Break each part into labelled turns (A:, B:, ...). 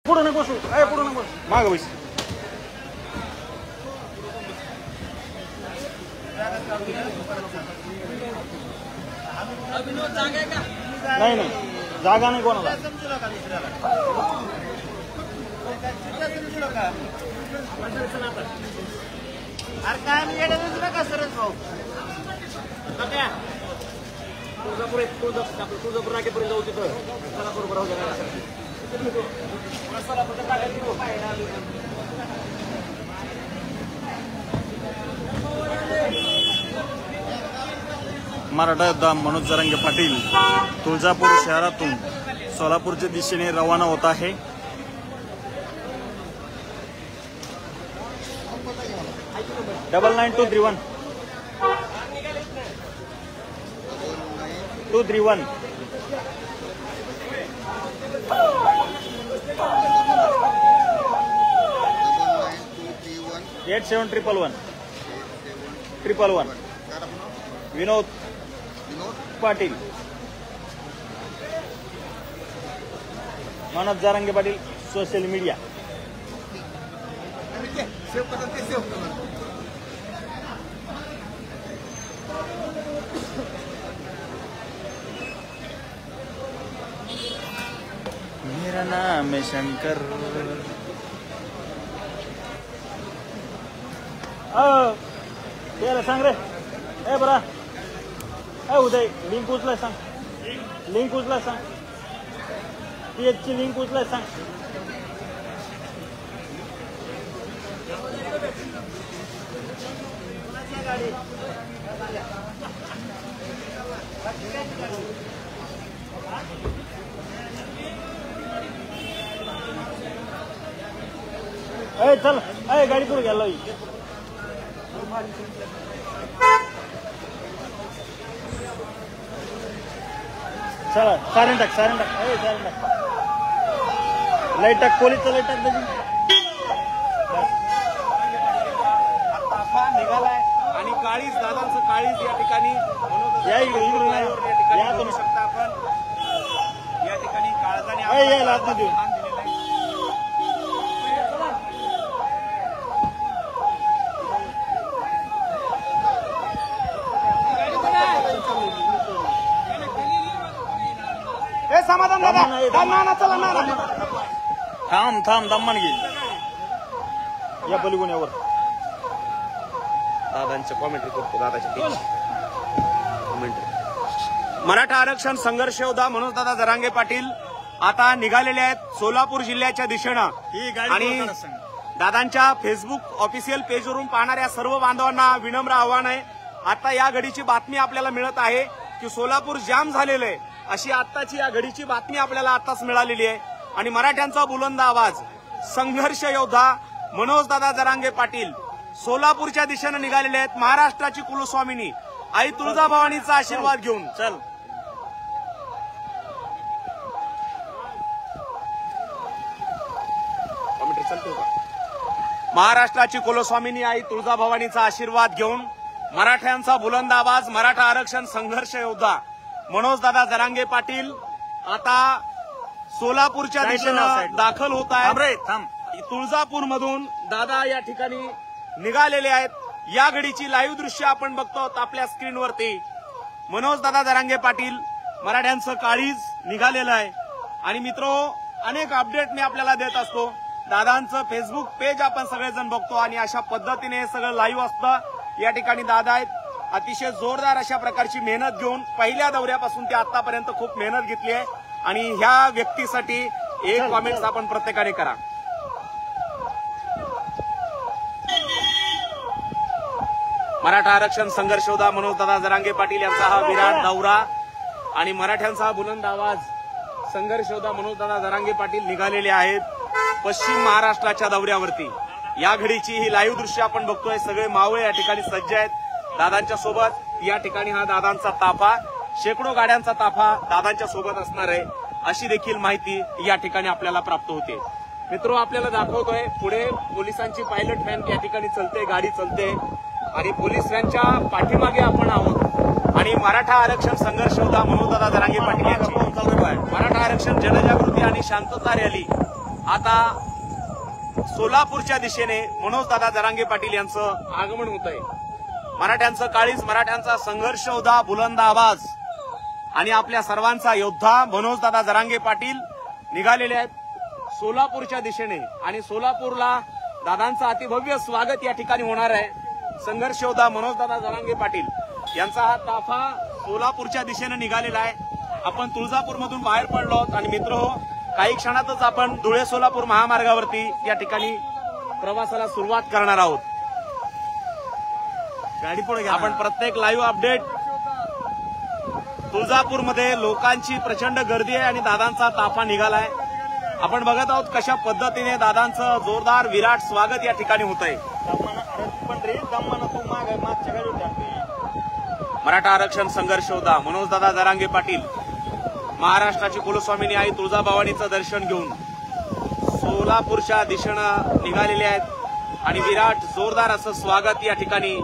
A: पुढे नको बसू, पुढे नको माग बस. नाही नाही जागा नाही कोणाला.
B: अरे काय मी येण्याच नका सरच भाऊ. तुळजापूर नाक्यापर्यंत जाऊ तिथं चला बरोबर राहू द्या.
A: मराठा योद्धा मनोज जरांगे पाटील तुळजापूर शहरातून सोलापूरच्या दिशेने रवाना होत आहे. Double 9231 231 8711 Vinod Patil. Manoj Jarange Patil social media. मेरा नाम है शंकर. सांग रे बरा. उदय लिंक उचलाय सांग. लिंक उचलाय सांग. ची लिंक उचलाय सांग. चल गाडी पुढे गेला. चला सारण टाक. सारण टाक. लाईट टाक. पोलीसचं लाईट टाक.
B: निघालाय आणि काळीज दादांचं काळीज या ठिकाणी
A: या इकडून
B: या करू शकता आपण. या ठिकाणी काळजाने
A: देऊ.
B: समाधान दादा चला ना.
A: थांब दम्मान घे. या पलीगुन्यावर
B: दादांचं कॉमेंट्री करतो. दादाच्या कॉमेंट्री. मराठा आरक्षण संघर्ष योद्धा मनोज दादा जरांगे पाटील आता निघालेले आहेत सोलापूर जिल्ह्याच्या दिशेनं. आणि दादांच्या फेसबुक ऑफिशियल पेजवरून पाहणाऱ्या सर्व बांधवांना विनम्र आव्हान आहे. आता या घडीची बातमी आपल्याला मिळत आहे की सोलापूर जाम झालेलं आहे. अशी आत्ताची या घडीची बातमी आपल्याला आताच मिळालेली आहे. आणि मराठ्यांचा बुलंद आवाज संघर्ष योद्धा मनोज दादा जरांगे पाटील सोलापूरच्या दिशेनं निघालेले आहेत. महाराष्ट्राची कुलस्वामिनी आई तुळजाभवानीचा आशीर्वाद घेऊन.
A: चल
B: महाराष्ट्राची कुलस्वामिनी आई तुळजाभवानीचा आशीर्वाद घेऊन मराठ्यांचा बुलंद आवाज मराठा आरक्षण संघर्ष योद्धा मनोज दादा जरांगे पाटील आता सोलापूरच्या दिशेनं दाखल होत आहेत. तुळजापूरमधून दादा या ठिकाणी निघालेले आहेत. या घडीची लाईव्ह दृश्य आपण बघतो आपल्या स्क्रीनवरती. मनोज दादा जरांगे पाटील मराठ्यांचं काळीज निघालेलं आहे. आणि मित्रो अनेक अपडेट मी आपल्याला देत असतो. दादांचं फेसबुक पेज आपण सगळेजण बघतो आणि अशा पद्धतीने हे सगळं लाईव्ह असतं. या ठिकाणी दादा आहेत. अतिशय जोरदार अशा प्रकारची मेहनत घेऊन पहिल्या दौऱ्यापासून ते आतापर्यंत खूप मेहनत घेतली आहे. आणि ह्या व्यक्तीसाठी एक कॉमेंट्स आपण प्रत्येकाने करा. मराठा आरक्षण संघर्ष योद्धा मनोज दादा जरांगे पाटील यांचा हा विराट दौरा आणि मराठ्यांचा बुलंद आवाज संघर्ष योद्धा मनोज दादा जरांगे पाटील निघालेले आहेत पश्चिम महाराष्ट्राच्या दौऱ्यावरती. या घडीची ही लाईव्ह दृश्य आपण बघतोय. सगळे मावळे या ठिकाणी सज्ज आहेत दादांच्या सोबत. या ठिकाणी हा दादांचा ताफा शेकडो गाड्यांचा ताफा दादांच्या सोबत असणार आहे अशी देखील माहिती या ठिकाणी आपल्याला प्राप्त होते. मित्रो आपल्याला दाखवतोय पुढे पोलिसांची पायलट व्हॅन या ठिकाणी चलते. गाडी चलते आणि पोलीस व्हॅनच्या पाठीमागे आपण आहोत. आणि मराठा आरक्षण संघर्ष योद्धा मनोज दादा जरांगे पाटील यांची मराठा आरक्षण जनजागृती आणि शांतता रॅली आता सोलापूरच्या दिशेने मनोजदादा जरांगे पाटील यांचं आगमन होत आहे. मराठ्यांचं काळीज, मराठ्यांचा संघर्ष योद्धा, बुलंद आवाज आणि आपल्या सर्वांचा योद्धा मनोजदादा जरांगे पाटील निघालेले आहेत सोलापूरच्या दिशेने. आणि सोलापूरला दादांचं अतिभव्य स्वागत या ठिकाणी होणार आहे. संघर्ष योद्धा मनोजदादा जरांगे पाटील यांचा हा ताफा सोलापूरच्या दिशेने निघालेला आहे. आपण तुळजापूरमधून बाहेर पडलो आहोत आणि मित्र काही क्षणातच आपण धुळे सोलापूर महामार्गावरती या ठिकाणी प्रवासाला सुरुवात करणार आहोत. गाडी पुढे घ्या. आपण प्रत्येक लाईव्ह अपडेट तुळजापूरमध्ये लोकांची प्रचंड गर्दी आहे आणि दादांचा ताफा निघालाय. आपण बघत आहोत कशा पद्धतीने दादांचं जोरदार विराट स्वागत या ठिकाणी होत आहे. मराठा आरक्षण संघर्ष योद्धा मनोजदादा जरांगे पाटील महाराष्ट्राची कुलस्वामिनी आई तुळजाभवानीचं दर्शन घेऊन सोलापूरच्या दिशेनं निघालेले आहेत आणि विराट जोरदार असं स्वागत या ठिकाणी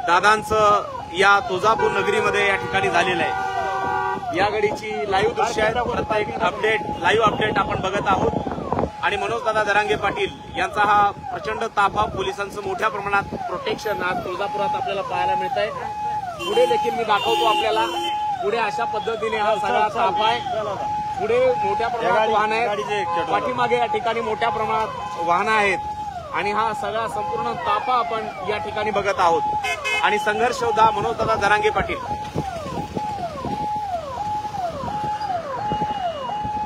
B: दादांचं या तुळजापूर नगरीमध्ये या ठिकाणी झालेलं आहे. या गाडीची लाईव्ह दृश्य आहेत. प्रत्येक अपडेट लाईव्ह अपडेट आपण बघत आहोत आणि मनोजदादा जरांगे पाटील यांचा हा प्रचंड ताफा, पोलिसांचं मोठ्या प्रमाणात प्रोटेक्शन आज तुळजापुरात आपल्याला पाहायला मिळत आहे. पुढे देखील मी दाखवतो आपल्याला. पुढे अशा पद्धतीने हा सगळा ताफा आहे. पुढे मोठ्या प्रमाणात वाहन आहेत, पाठीमागे या ठिकाणी मोठ्या प्रमाणात वाहनं आहेत आणि हा सगळा संपूर्ण ताफा आपण या ठिकाणी बघत आहोत. आणि संघर्ष योद्धा मनोजदादा जरांगे पाटील.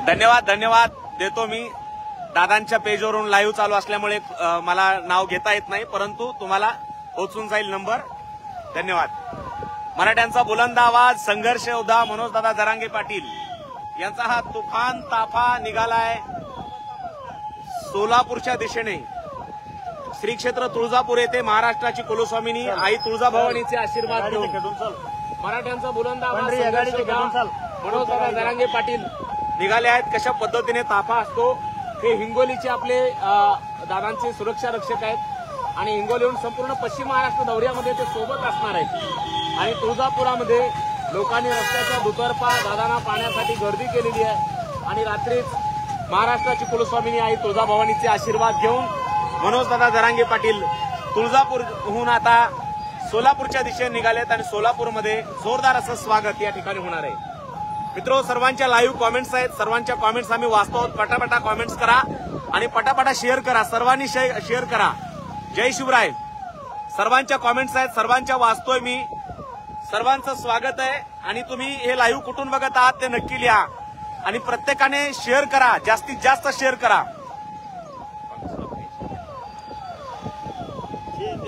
B: धन्यवाद देतो मी. दादांच्या पेजवरून लाईव्ह चालू असल्यामुळे मला नाव घेता येत नाही, परंतु तुम्हाला पोहोचून जाईल नंबर. धन्यवाद. मराठ्यांचा बुलंद आवाज, संघर्ष योद्धा मनोजदादा जरांगे पाटील यांचा हा तुफान ताफा निघालाय सोलापूरच्या दिशेने. श्री क्षेत्र तुळजापूर येथे महाराष्ट्राची कुलस्वामिनी आई तुळजाभवानीचे आशीर्वाद घेऊन मराठ्यांचा बुलंद आवाज, संघर्ष योद्धा मनोजदादा जरांगे पाटील निघाले आहेत. कशा पद्धतीने ताफा असतो हे हिंगोलीचे आपले दादांचे सुरक्षा रक्षक आहेत आणि हिंगोलीहून संपूर्ण पश्चिम महाराष्ट्र दौऱ्यामध्ये ते सोबत असणार आहेत. आणि तुळजापुरामध्ये लोकांनी रस्त्याच्या दुतर्फा दादांना पाहण्यासाठी गर्दी केलेली आहे आणि रात्रीच महाराष्ट्राची कुलस्वामिनी आई तुळजाभवानीचे आशीर्वाद घेऊन मनोजदादा जरांगे पाटील तुळजापूरहून आता सोलापूरच्या दिशेने निघालेत आणि सोलापूरमध्ये जोरदार असं स्वागत या ठिकाणी होणार आहे. मित्रो, सर्वांच्या लाईव्ह कॉमेंट्स आहेत. सर्वांच्या कॉमेंट्स आम्ही वाचतो आहोत. पटापटा कॉमेंट्स करा आणि पटापटा शेअर करा. सर्वांनी शेअर करा. जय शिवराय. सर्वांच्या कॉमेंट्स आहेत, सर्वांच्या वाचतोय मी. सर्वांचं स्वागत आहे आणि तुम्ही हे लाईव्ह कुठून बघत आहात ते नक्की लिहा आणि प्रत्येकाने शेअर करा, जास्तीत जास्त शेअर करा.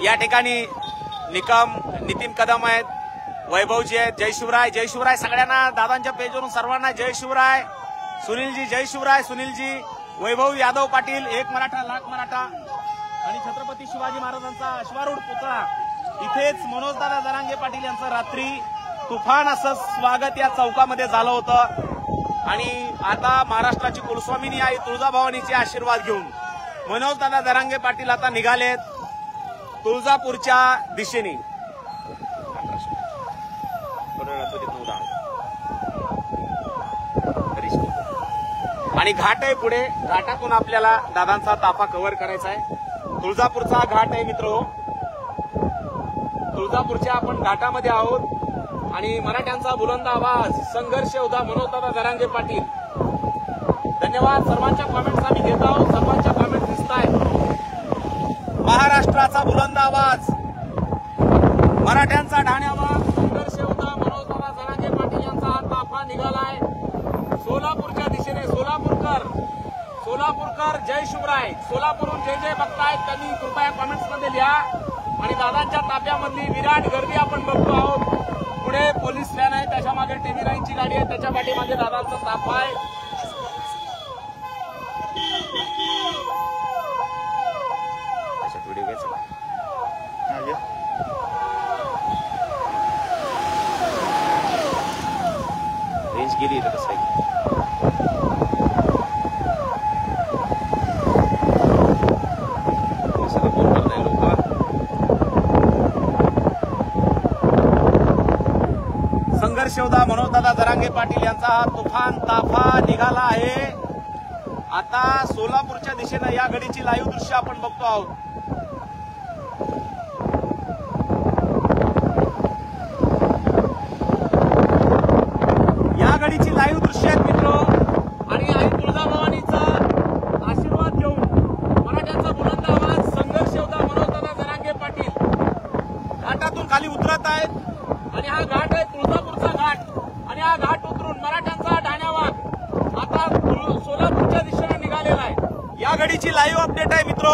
B: या ठिकाणी नितीन कदम आहेत, वैभवजी आहेत. जय शिवराय, जय शिवराय सगळ्यांना. दादांच्या पेजवरून सर्वांना जय शिवराय. सुनीलजी जय शिवराय. सुनीलजी, वैभव यादव पाटील, एक मराठा लाख मराठा आणि छत्रपती शिवाजी महाराजांचा अश्वारूढ पुतळा. इथेच मनोजदादा जरांगे पाटील यांचं रात्री तुफान असं स्वागत या चौकामध्ये झालं होतं आणि आता महाराष्ट्राची कुलस्वामिनी आई तुळजाभवानीचे आशीर्वाद घेऊन मनोजदादा जरांगे पाटील आता निघालेत तुळजापूरच्या दिशेने. आणि घाट आहे पुढे. घाटातून आपल्याला दादांचा ताफा कव्हर करायचा आहे. तुळजापूरचा घाट आहे मित्र. तुळजापूरच्या आपण घाटामध्ये आहोत आणि मराठ्यांचा बुलंद आवाज, संघर्ष योद्धा मनोजदादा जरांगे पाटील. धन्यवाद. सर्वांच्या कॉमेंट्स आम्ही घेत आहोत. सर्वांच्या कॉमेंट्स दिसत आहेत. महाराष्ट्राचा बुलंद आवाज, मराठ्यांचा ढाण्यावाज, संघर्ष योद्धा मनोजदादा जरांगे पाटील यांचा हा ताफा निघालाय सोलापूरच्या दिशेने. सोलापूरकर जय शिवराय. सोलापूरहून जे जे बघतायत त्यांनी कृपया कॉमेंट्समध्ये लिहा. आणि दादांच्या ताफ्यामधली विराट गर्दी आपण बघतो आहोत. पुढे पोलीस व्हॅन आहे, त्याच्या मागे टीव्ही लाईनची गाडी आहे, त्याच्या पाठीमागे दादांचा ताफा आहे. रेंज गेली तर कसं आहे. संघर्ष योद्धा मनोजदादा जरांगे पाटील यांचा हा तुफान ताफा निघाला आहे आता सोलापूरच्या दिशेनं या गाडीची लाईव्ह दृश्य आपण बघतो आहोत. या गाडीची लाईव्ह दृश्य आहेत मित्र. आणि आई तुळजाभवानीचा आशीर्वाद घेऊन मराठ्यांचा बुलंद आवाज संघर्ष योद्धा मनोजदादा जरांगे पाटील घाटातून खाली उतरत आहेत. आणि हा घाट आहे तुळजापूरचा घाट. आणि हा घाट उतरून मराठ्यांचा ढाण्यावाग आता सोलापूरच्या दिशेने निघालेला आहे. या गाडीची लाईव्ह अपडेट आहे मित्र.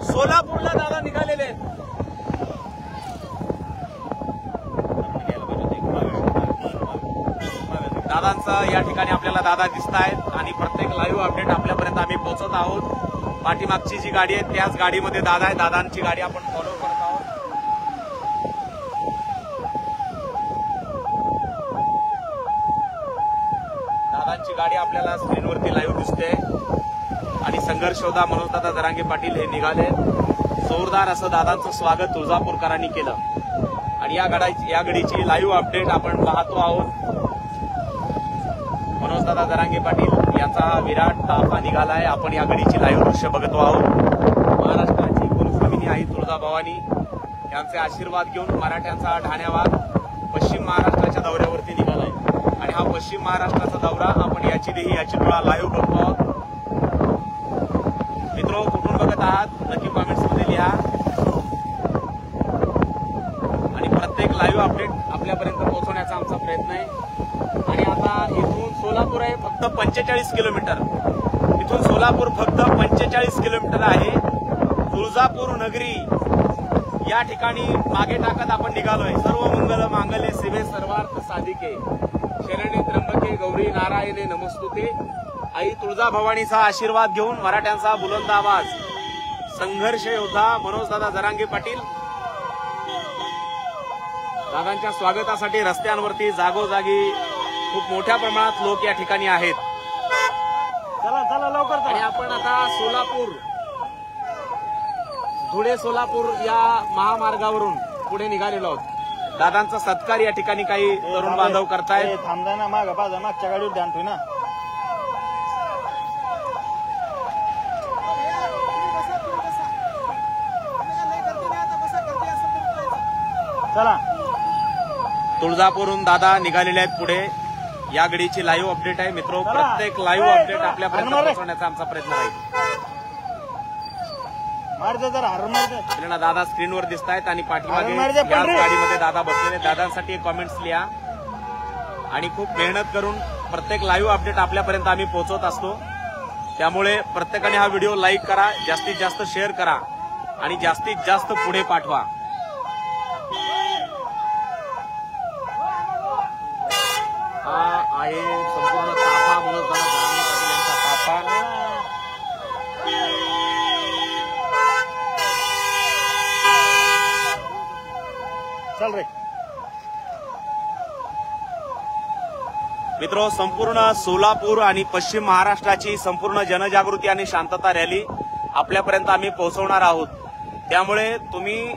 B: सोलापूरला दादा निघालेले आहेत. दादांचं या ठिकाणी आपल्याला दादा दिसत आहेत आणि प्रत्येक लाईव्ह अपडेट आपल्यापर्यंत आम्ही पोहोचत आहोत. पाठीमागची जी गाडी आहे त्याच गाडीमध्ये दादा आहे. दादांची गाडी आपण फॉलो करत आहोत. दादांची गाडी आपल्याला स्क्रीनवरती लाईव्ह दिसते. आणि संघर्ष योद्धा मनोजदादा जरांगे पाटील हे निघाले. जोरदार असं दादांचं स्वागत तुळजापूरकरांनी केलं. आणि या गाडीची लाईव्ह अपडेट आपण पाहतो आहोत. मनोजदादा जरांगे पाटील यांचा विराट ताफा निघालाय. आपण या गाडीची लाईव्ह दृश्य बघतो आहोत. महाराष्ट्राची कुलस्वामिनी आई तुळजाभवानी यांचे आशीर्वाद घेऊन मराठ्यांचा ढाण्यावाग पश्चिम महाराष्ट्राच्या दौऱ्यावरती निघालाय. आणि हा पश्चिम महाराष्ट्राचा दौरा आपण याची तुळा लाईव्ह बघतो आहोत. मित्रो, कुठून बघत आहात नक्की कॉमेंट्समध्ये लिहा. आणि प्रत्येक लाईव्ह अपडेट आपल्यापर्यंत पोहोचवण्याचा आमचा प्रयत्न आहे. आणि आता इथून सोलापूर आहे फक्त 45 किलोमीटर. इथून सोलापूर फक्त 45 किलोमीटर आहे. तुळजापूर नगरी या ठिकाणी मागे टाकत आपण निघालोय. सर्व मंगल मांगल्ये शिवे सर्वार्थ साधिके शरणे त्र्यंबके गौरी नारायणे नमस्तुते. आई तुळजाभवानीचा आशीर्वाद घेऊन मराठ्यांचा बुलंद आवाज संघर्ष योद्धा मनोजदादा जरांगे पाटील दादांच्या स्वागतासाठी रस्त्यांवरती जागोजागी खूप मोठ्या प्रमाणात लोक या ठिकाणी आहेत.
A: चला चला लवकर.
B: आणि आपण आता सोलापूर धुळे सोलापूर या महामार्गावरून पुढे निघालेलो आहोत. दादांचा सत्कार या ठिकाणी काही तरुण बांधव करतायत.
A: थांबदा ना मागच्या गाडीवर ध्यान ठेव ना. चला.
B: तुळजापूरहून दादा निघालेले आहेत पुढे. या गाडीची लाईव्ह अपडेट आहे मित्रो. प्रत्येक लाईव्ह अपडेट आपल्यापर्यंत पोहोचवण्याचा आमचा प्रयत्न राहील. आपल्याला दादा स्क्रीनवर दिसत आहेत आणि पाठीमागे याच गाडीमध्ये दादा बसलेले. दादांसाठी कॉमेंट्स लिहा. आणि खूप मेहनत करून प्रत्येक लाईव्ह अपडेट आपल्यापर्यंत आम्ही पोहोचवत असतो. त्यामुळे प्रत्येकाने हा व्हिडिओ लाईक करा, जास्तीत जास्त शेअर करा आणि जास्तीत जास्त पुढे पाठवा. हा आहे संपूर्ण ताफा मनोजदादा जरांगे पाटील यांचा ताफा.
A: चल रे
B: मित्रो, संपूर्ण सोलापूर आणि पश्चिम महाराष्ट्राची संपूर्ण जनजागृती आणि शांतता रॅली आपल्यापर्यंत आम्ही पोहोचवणार आहोत. त्यामुळे तुम्ही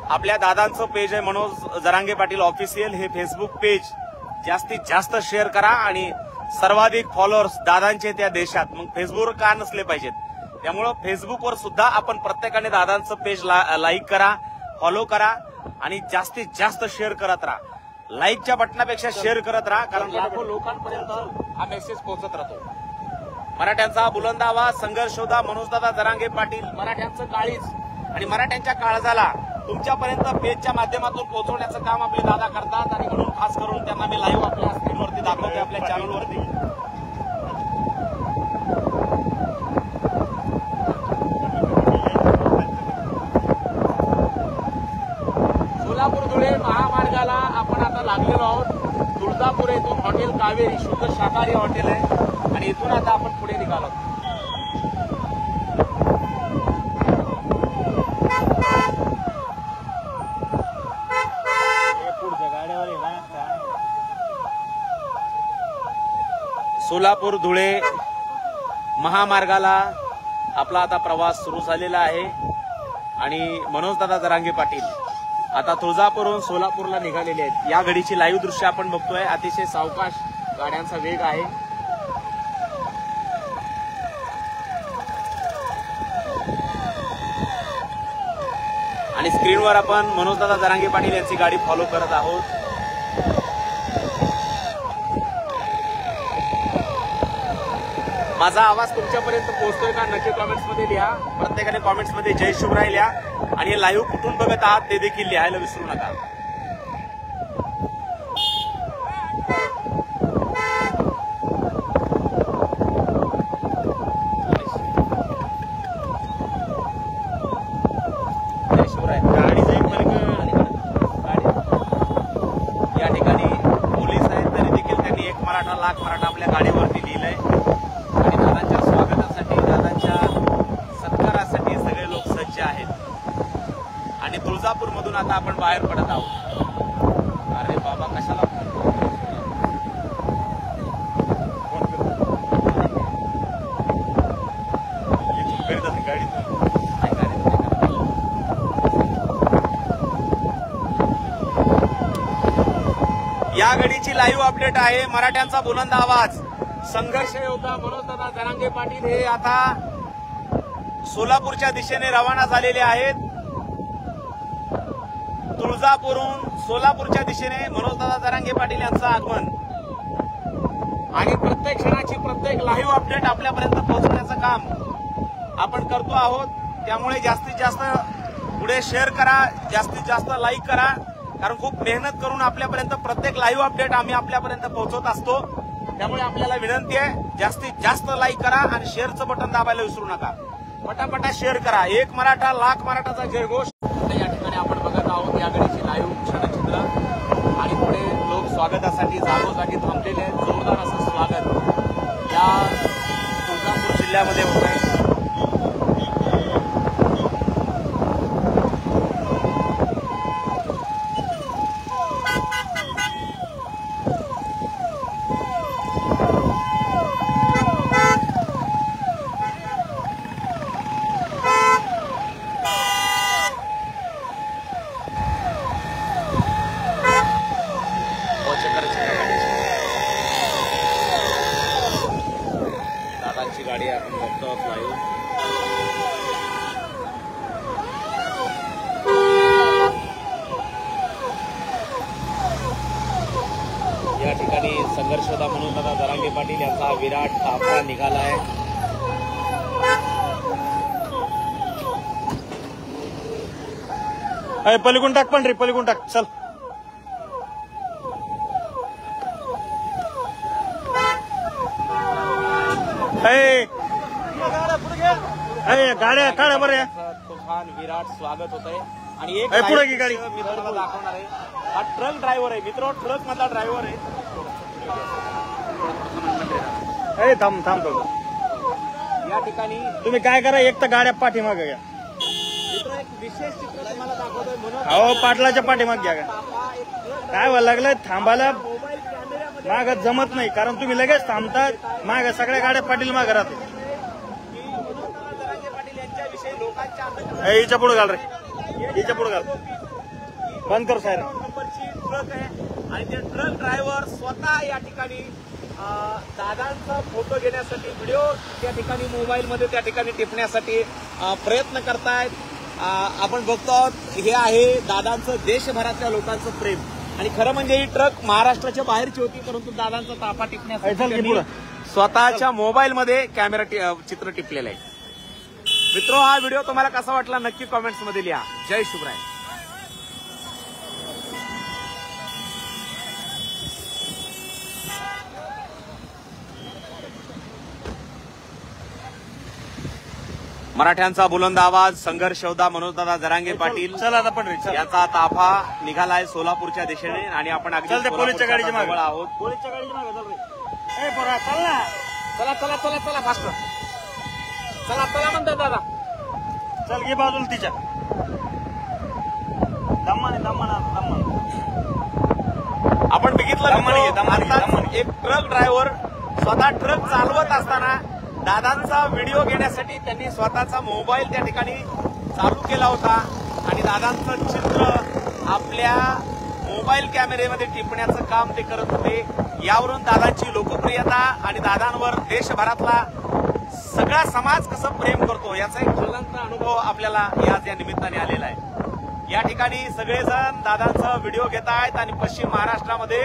B: आपल्या दादांचं पेज आहे मनोज जरांगे पाटील ऑफिशियल, हे फेसबुक पेज जास्तीत जास्त शेअर करा. आणि सर्वाधिक फॉलोअर्स दादांचे त्या देशात, मग फेसबुकवर का नसले पाहिजेत. त्यामुळं फेसबुकवर सुद्धा आपण प्रत्येकाने दादांचं पेज लाईक करा, फॉलो करा आणि जास्तीत जास्त शेअर करत राहा. लाईकच्या बटनापेक्षा शेअर करत राहा, कारण लाखो लोकांपर्यंत हा मेसेज पोहोचत राहतो. मराठ्यांचा बुलंद आवाज संघर्ष योद्धा मनोजदादा जरांगे पाटील, मराठ्यांचं काळीज आणि मराठ्यांच्या काळजाला तुमच्यापर्यंत पेजच्या माध्यमातून पोहोचवण्याचं काम आपले दादा करतात. आणि म्हणून खास करून त्यांना मी लाईव्ह आपल्या स्क्रीनवरती दाखवते, आपल्या चॅनलवरती. सोलापूर धुळे महामार्गाला आपण आता लागलेलो आहोत. तुळजापूर येथून हॉटेल कावेरी शुद्ध शाकाहारी हॉटेल आहे आणि इथून आता आपण पुढे निघालो. सोलापूर धुळे महामार्गाला आपला आता प्रवास सुरू झालेला आहे. आणि मनोजदादा जरांगे पाटील आता तुळजापूरहून सोलापूरला निघालेले आहेत. या गाडीची लाईव्ह दृश्य आपण बघतोय. अतिशय सावकाश गाड्यांचा वेग आहे. स्क्रीनवर आपण मनोजदादा जरांगे पाटील यांची गाडी फॉलो करत आहोत. माझा आवाज तुमच्यापर्यंत पोहोचतोय का नक्की कॉमेंट्समध्ये लिहा. प्रत्येकाने कॉमेंट्समध्ये जय शिवराय लिहा आणि लाईव्ह कुठून बघत आहात ते देखील लिहायला विसरू नका. लाख मराठा आपल्या गाडीवरती लिहिलंय आणि दादांच्या स्वागतासाठी दादांच्या सत्कारासाठी सगळे लोक सज्ज आहेत. आणि तुळजापूर मधून आता आपण बाहेर पडत आहोत. अरे बाबा कशाला या गाडीची लाईव्ह अपडेट आहे. मराठ्यांचा बुलंद आवाज संघर्ष योद्धा मनोजदादा जरांगे पाटील हे आता सोलापूरच्या दिशेने रवाना झालेले आहेत. तुळजापूरहून सोलापूरच्या दिशेने मनोजदादा जरांगे पाटील यांचं आगमन आणि प्रत्येक क्षणाची प्रत्येक लाईव्ह अपडेट आपल्यापर्यंत पोहोचवण्याचं काम आपण करतो आहोत. त्यामुळे जास्तीत जास्त पुढे शेअर करा, जास्तीत जास्त लाईक करा, कारण खूप मेहनत करून आपल्यापर्यंत प्रत्येक लाईव्ह अपडेट आम्ही आपल्यापर्यंत पोहोचवत असतो. त्यामुळे आपल्याला विनंती आहे जास्तीत जास्त लाईक करा आणि शेअरचं बटन दाबायला विसरू नका. पटापटा शेअर करा. एक मराठा लाख मराठाचा जयघोष. या ठिकाणी आपण बघत आहोत या गाडीची लाईव्ह क्षणचित्र आणि पुढे लोक स्वागतासाठी जागोजागी थांबलेले आहेत. जोरदार असं स्वागत या तुळजापूर जिल्ह्यामध्ये होत आहे. दादांची गाडी आपण बघतो लाईव्ह. या ठिकाणी संघर्ष योद्धा मनोजदादा जरांगे पाटील यांचा विराट ताफा निघाला आहे.
A: पलीकडून टाक पण रे, पलीकडून टाक. चल गाड्या काढा बरं.
B: तुफान विराट स्वागत होत आहे आणि एक
A: पुढे की गाडी
B: मी तुम्हाला दाखवणार आहे. हा ट्रक ड्रायव्हर आहे मित्र, ट्रक मधला ड्रायव्हर आहे.
A: थांब थांब.
B: या ठिकाणी
A: तुम्ही काय करा, एक तर गाड्या पाठीमागे घ्या.
B: मित्र एक विशेष चित्र तुम्हाला दाखवतोय म्हणून
A: हो पाटलाच्या पाठीमागे घ्या. काय व्हायला लागलंय थांबायला माग जमत नाही, कारण तुम्ही लगेच थांबतात माग सगळ्या गाड्या पाटील माग राहतात. हिच्या पुढे घाल रे, हिच्या पुढे घाल. बंद कर साहेब.
B: नंबरची ट्रक आहे आणि ते ट्रक ड्रायव्हर स्वतः या ठिकाणी दादांचा फोटो घेण्यासाठी व्हिडिओ त्या ठिकाणी मोबाईलमध्ये त्या ठिकाणी टिपण्यासाठी प्रयत्न करतायत. आपण बघतो आहोत हे आहे दादांचं देशभरातल्या लोकांचं प्रेम. आणि खरं म्हणजे ही ट्रक महाराष्ट्राच्या बाहेरची होती, परंतु दादांचा ताफा टिपण्यासाठी स्वतःच्या मोबाईलमध्ये कॅमेरा चित्र टिपलेलं आहे. मित्रो हा व्हिडिओ तुम्हाला कसा वाटला नक्की कॉमेंट्समध्ये लिहा. जय शिवराय. मराठ्यांचा बुलंद आवाज संघर्ष योद्धा मनोजदादा जरांगे पाटील
A: चला आता पण
B: याचा ताफा निघालाय सोलापूरच्या दिशेने आणि आपण अगदी
A: पोलीसच्या गाडीच्या मागे
B: आहोत.
A: पोलीसच्या गाडीच्या मागे चल रे. चल ना.
B: चला चला चला चला फास्ट. चला चला म्हणतात दादा.
A: चल घे बाजूला तिच्या. दमाने दमाना दमान.
B: आपण बघितलं एक ट्रक ड्रायव्हर स्वतः ट्रक चालवत असताना दादांचा व्हिडिओ घेण्यासाठी त्यांनी स्वतःचा मोबाईल त्या ठिकाणी चालू केला होता आणि दादांचं चित्र आपल्या मोबाईल कॅमेऱ्यामध्ये टिपण्याचं काम ते करत होते. यावरून दादांची लोकप्रियता आणि दादांवर देशभरातला सगळा समाज कसं प्रेम करतो याचा एक ज्वलंत अनुभव आपल्याला या निमित्ताने आलेला आहे. या ठिकाणी सगळेजण दादांचा व्हिडिओ घेत आहेत आणि पश्चिम महाराष्ट्रामध्ये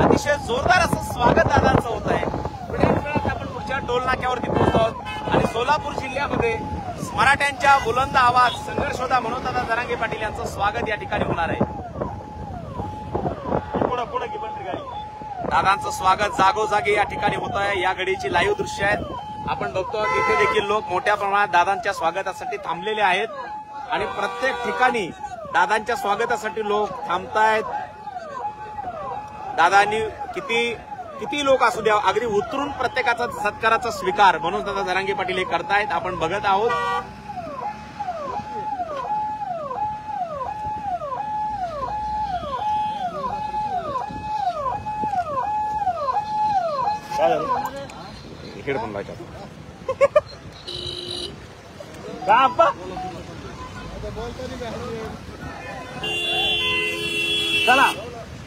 B: अतिशय जोरदार असं स्वागत दादांचं होत आहे. थोड्याच वेळात आपण पुढच्या टोल नाक्यावरती पोहोचतो आहोत आणि सोलापूर जिल्ह्यामध्ये मराठ्यांच्या बुलंद आवाज संघर्ष होता म्हणून दादा जरांगे पाटील यांचं स्वागत या ठिकाणी होणार आहे.
A: पुढे की पण गाडी
B: दादांचं स्वागत जागोजागी या ठिकाणी होत आहे. या घडीची लाईव्ह दृश्य आहेत. आपण बघतो इथे देखील लोक मोठ्या प्रमाणात दादांच्या स्वागतासाठी थांबलेले आहेत आणि प्रत्येक ठिकाणी दादांच्या स्वागतासाठी लोक थांबतायत. दादांनी किती लोक असू द्या अगदी उतरून प्रत्येकाचा सत्काराचा स्वीकार म्हणून दादा जरांगे पाटील हे करतायत. आपण बघत आहोत.
A: काय झालं
B: हेडफोन लावायचा
A: का आप्पा चला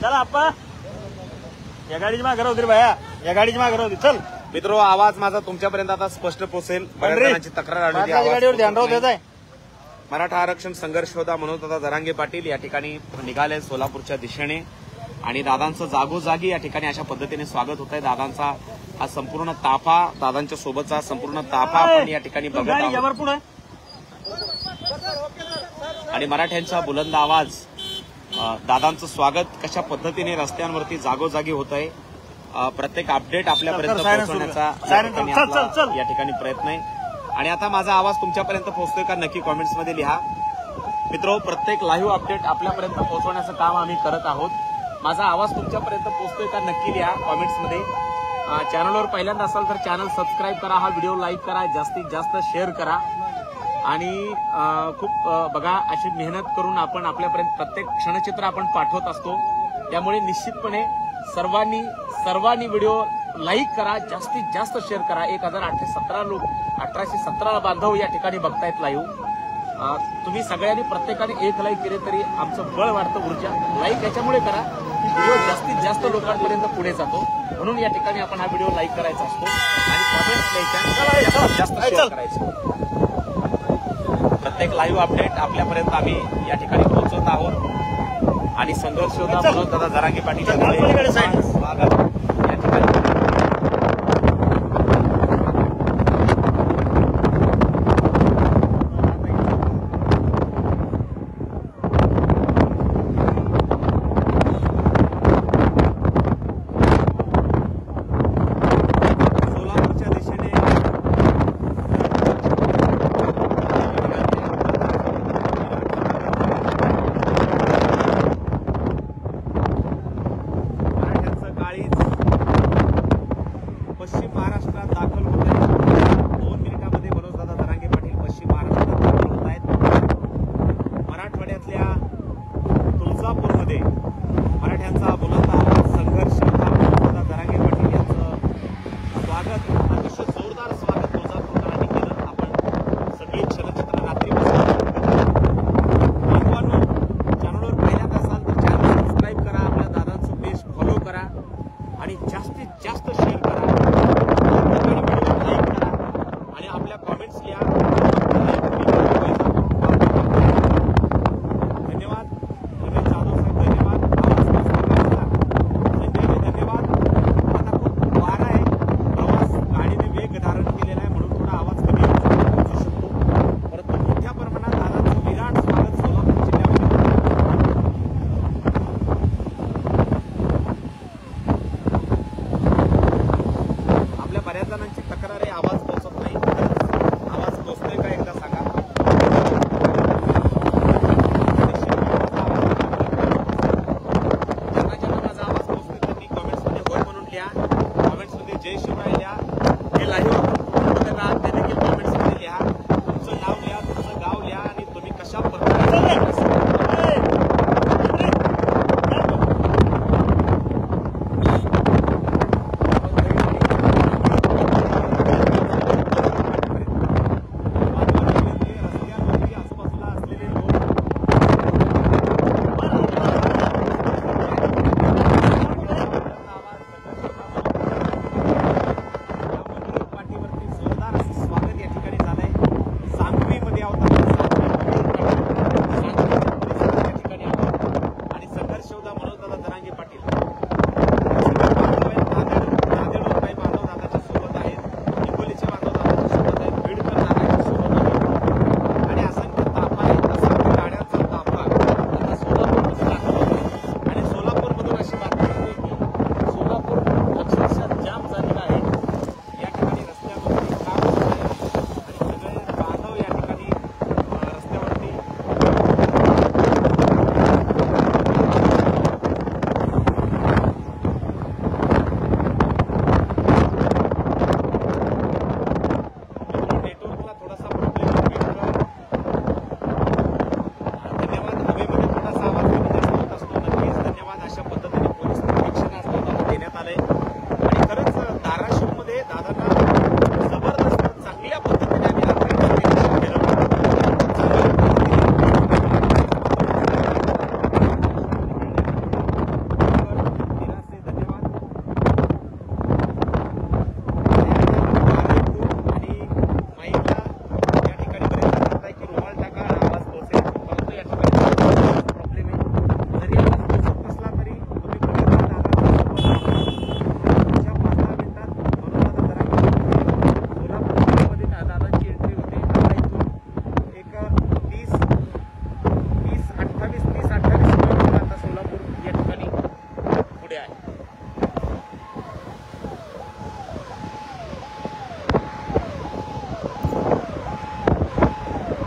A: चला आप्पा या गाडीची मागे राहू दे भाया या गाडीची मागे राहू दे चल.
B: मित्रो आवाज माझा तुमच्यापर्यंत आता स्पष्ट पोहोचेल. बऱ्याच जणांची तक्रार आली होती, आवाज
A: गाडीवर ध्यान राहू देत आहे.
B: मराठा आरक्षण संघर्ष होता म्हणून दादा जरांगे पाटील या ठिकाणी निघाले सोलापूरच्या दिशेने आणि दादांचं जागोजागी या ठिकाणी अशा पद्धतीने स्वागत होत आहे. दादांचा हा संपूर्ण ताफा दादांच्या सोबतचा संपूर्ण ताफा आपण या ठिकाणी बघत आहोत आणि मराठ्यांचा बुलंद आवाज दादांचं स्वागत कशा पद्धतीने रस्त्यांवरती जागोजागी होत आहे. प्रत्येक अपडेट आपल्यापर्यंत पोहोचवण्याचा या ठिकाणी प्रयत्न आहे आणि आता माझा आवाज तुमच्यापर्यंत पोहोचतोय का नक्की कॉमेंट्समध्ये लिहा. मित्रो प्रत्येक लाईव्ह अपडेट आपल्यापर्यंत पोहोचवण्याचं काम आम्ही करत आहोत. माझा आवाज तुमच्यापर्यंत पोहोचतोय का नक्की लिहा कॉमेंट्समध्ये. चॅनलवर पहिल्यांदा असाल तर चॅनल सबस्क्राईब करा, हा व्हिडिओ लाईक करा, जास्तीत जास्त शेअर करा आणि खूप बघा अशी मेहनत करून आपण आपल्यापर्यंत प्रत्येक क्षणचित्र आपण पाठवत असतो. त्यामुळे निश्चितपणे सर्वांनी व्हिडिओ लाईक करा, जास्तीत जास्त शेअर करा. 1817 बांधव या ठिकाणी बघतायत लाईव्ह. तुम्ही सगळ्यांनी प्रत्येकाने एक लाईक केले तरी आमचं बळ वाढतं, ऊर्जा. लाईक याच्यामुळे करा की व्हिडिओ जास्तीत जास्त लोकांपर्यंत पुढे जातो म्हणून या ठिकाणी आपण हा व्हिडिओ लाईक करायचा असतो आणि कॉमेंट्स द्यायच्या, जास्त शेअर करायचं. प्रत्येक लाईव्ह अपडेट आपल्यापर्यंत आम्ही या ठिकाणी पोहोचवत आहोत आणि संघर्ष होता म्हणून दादा जरांगे पाटील स्वागत या ठिकाणी. पश्चिम महाराष्ट्रात दाखल होत आहे. 2 मिनिटांमध्ये मनोजदादा जरांगे पाटील पश्चिम महाराष्ट्रात दाखल होत आहेत. मराठवाड्यातल्या तुळजापूरमध्ये मराठ्यांचा बुलंद आवाज संघर्ष मनोजदादा जरांगे पाटील यांचं स्वागत अतिशय जोरदार स्वागत तुळजापूरकरांनी केलं. आपण सगळी चलचित्र रात्रीपासून चॅनलवर पहिल्यांदा असाल तर चॅनल सबस्क्राईब करा, आपल्या दादांचं पेज फॉलो करा आणि जास्तीत जास्त शेअर करा, लाईक करा आणि आपल्या कॉमेंट्स लिहा. धन्यवाद रमेश जाधव साहेब, धन्यवाद संजयजी, धन्यवाद. आता खूप वारा आहे, प्रवास गाडीने वेग धारण केलेला आहे म्हणून थोडा आवाज कमी होऊ शकतो. परंतु मोठ्या प्रमाणात दादांचं विराट स्वागत सोलापूर जिल्ह्यामध्ये. आपल्या बऱ्याच जणांची तक्रार आहे आवाज पोहोचत नाही, आवाज पोहोचतो.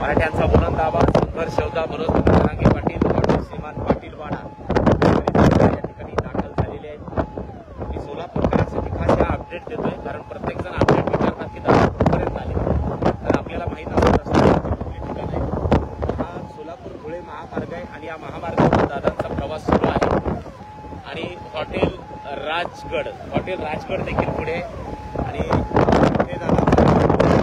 B: मराठ्यांचा बुलंद आवाज संघर्ष योद्धा मनोज जरांगे पाटील डॉक्टर श्रीमान पाटील वाडा या ठिकाणी दाखल झालेले आहेत. मी सोलापूरकरांसाठी खास हा अपडेट देतोय, कारण प्रत्येक जण अपडेट विचारतात की दादा कुठपर्यंत आले. तर आपल्याला माहित असत कुठले ठिकाण आहे. हा सोलापूर धुळे महामार्ग आहे आणि या महामार्गावर दादांचा प्रवास सुरू आहे. आणि हॉटेल राजगड देखील पुढे आणि हे दादांचा महामार्ग आहे.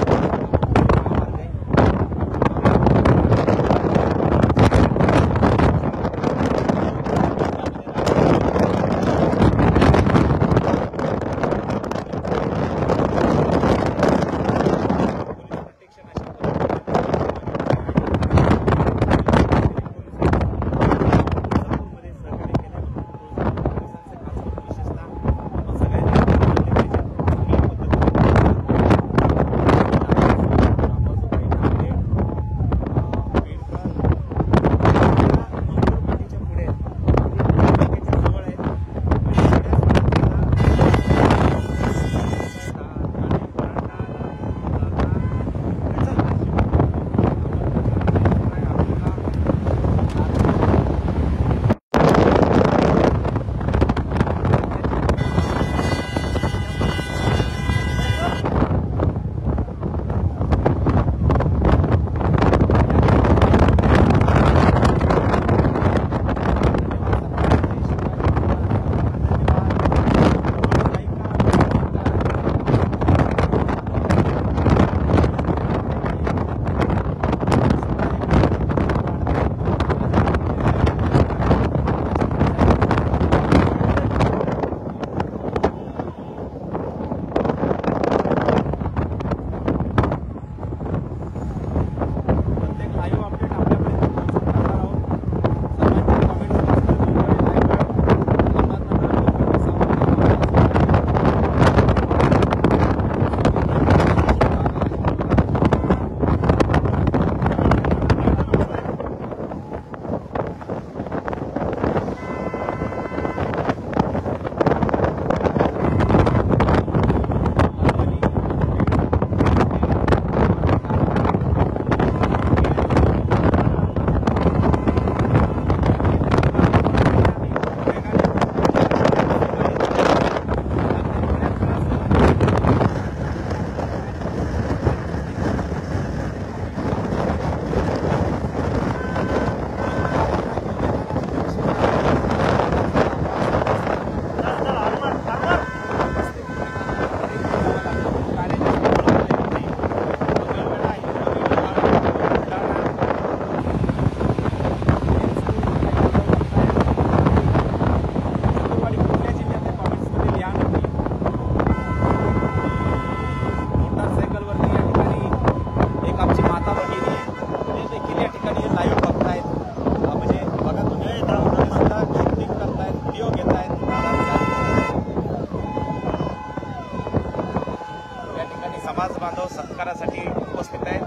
B: समाज बांधव सत्कारासाठी उपस्थित आहेत.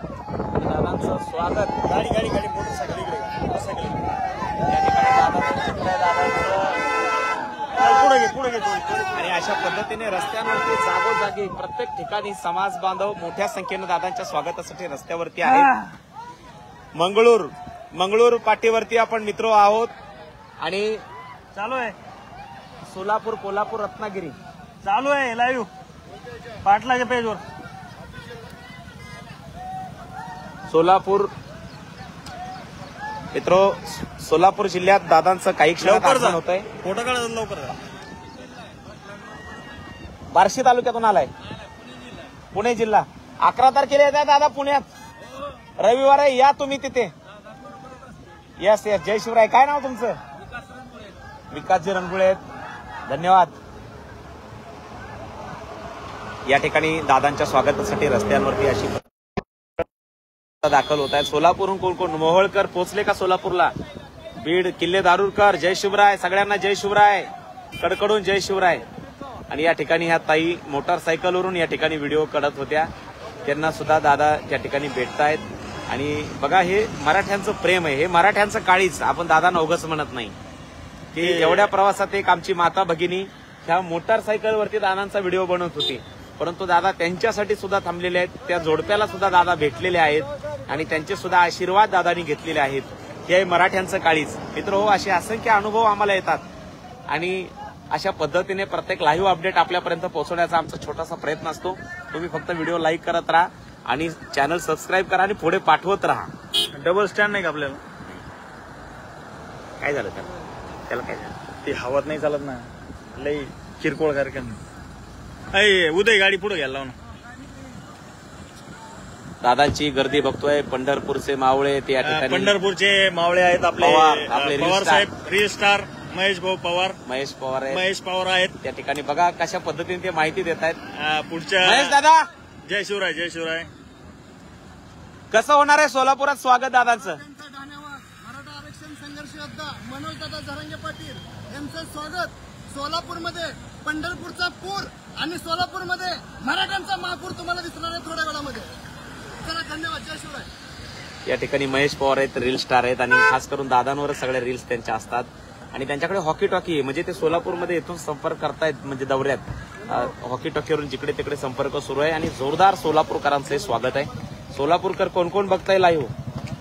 B: दादांचं स्वागत गाडी मोटरसायकल या ठिकाणी आणि अशा पद्धतीने रस्त्यांवरती जागोजागी प्रत्येक ठिकाणी समाज बांधव मोठ्या संख्येनं दादांच्या स्वागतासाठी रस्त्यावरती आहेत. मंगळूर पाटीवरती आपण मित्र आहोत आणि
A: चालू आहे
B: सोलापूर, कोल्हापूर, रत्नागिरी
A: चालू आहे लाईव्ह पाटलाच्या पेजवर.
B: सोलापूर सोलापूर जिल्ह्यात दादांचं काही क्षणात आगमन होत आहे.
A: फोटो काढा लवकर.
B: बार्शी तालुक्यातून आलाय, पुणे जिल्हा. 11 तारखेला येत आहे दादा पुण्यात, रविवार आहे, या तुम्ही तिथे. यस जय शिवराय. काय नाव तुमचं? विकासजी रणगुळे आहेत, धन्यवाद. या ठिकाणी दादांच्या स्वागतासाठी रस्त्यांवरती अशी दाखल होत आहेत. सोलापूरहून कोण कोण? मोहोळकर पोहोचले का सोलापूरला? बीड, किल्ले दारुरकर, जय शिवराय. सगळ्यांना जय शिवराय, कडकडून जय शिवराय. आणि या ठिकाणी ह्या ताई मोटारसायकलवरून या ठिकाणी व्हिडिओ काढत होत्या, त्यांना सुद्धा दादा त्या ठिकाणी भेटतायत. आणि बघा, हे मराठ्यांचं प्रेम आहे, हे मराठ्यांचं काळीच. आपण दादा नवगच म्हणत नाही की एवढ्या प्रवासात एक आमची माता भगिनी ह्या मोटारसायकलवरती दादांचा व्हिडिओ बनवत होती, परंतु दादा त्यांच्यासाठी सुद्धा थांबलेले आहेत. त्या जोडप्याला सुद्धा दादा भेटलेले आहेत आणि त्यांचे सुद्धा आशीर्वाद दादांनी घेतलेले आहेत. हे आहे मराठ्यांचं काळीज. मित्र असे असंख्य अनुभव आम्हाला येतात आणि अशा पद्धतीने प्रत्येक लाईव्ह अपडेट आपल्यापर्यंत पोहोचवण्याचा आमचा छोटासा प्रयत्न असतो. तुम्ही फक्त व्हिडिओ लाईक करत राहा आणि चॅनल सबस्क्राईब करा आणि पुढे पाठवत राहा.
A: डबल स्टँड नाही का आपल्याला?
B: काय झालं त्याला काय झालं?
A: ते हवात नाही चालत ना, लई किरकोळ कार्यक्रम. अय उदय गाडी पुढे घ्यायला लावून.
B: दादांची गर्दी बघतोय. पंढरपूरचे मावळे ते या ठिकाणी,
A: पंढरपूरचे मावळे आहेत आपले पवार साहेब, रील स्टार महेश पवार आहेत
B: त्या ठिकाणी. बघा कशा पद्धतीने ते माहिती देत आहेत.
A: पुढच्या
B: महेश दादा,
A: जय शिवराय. जय शिवराय.
B: कसं होणार आहे सोलापुरात स्वागत दादांचं?
C: मराठा आरक्षण संघर्ष योद्धा मनोजदादा जरांगे पाटील यांचं स्वागत सोलापूरमध्ये. पंढरपूरचा पूर आणि सोलापूरमध्ये मराठ्यांचा महापूर तुम्हाला दिसणार आहे थोड्या वेळामध्ये. चला, धन्यवाद. जय शिवराय.
B: या ठिकाणी महेश पवार आहेत, रील स्टार आहेत आणि खास करून दादांवरच सगळे रील्स त्यांच्या असतात आणि त्यांच्याकडे हॉकी टॉकी आहे. म्हणजे ते सोलापूरमध्ये इथून संपर्क करतायत, म्हणजे दौऱ्यात हॉकी टॉकीवरून जिकडे तिकडे संपर्क सुरू आहे आणि जोरदार सोलापूरकरांचं स्वागत आहे. सोलापूरकर कोण कोण बघताय लाईव्ह,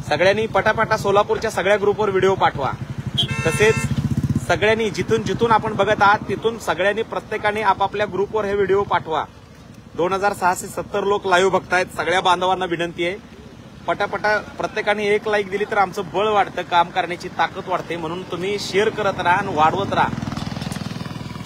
B: सगळ्यांनी पटापटा सोलापूरच्या सगळ्या ग्रुपवर व्हिडिओ पाठवा. तसेच सगळ्यांनी जिथून आपण बघत आहात तिथून सगळ्यांनी प्रत्येकाने आपापल्या ग्रुपवर हे व्हिडिओ पाठवा. 2670 लोक लाईव्ह बघतायत. सगळ्या बांधवांना विनंती आहे, पटापटा प्रत्येकाने एक लाईक दिली तर आमचं बळ वाढतं, काम करण्याची ताकद वाढते. म्हणून तुम्ही शेअर करत राहा आणि वाढवत राहा.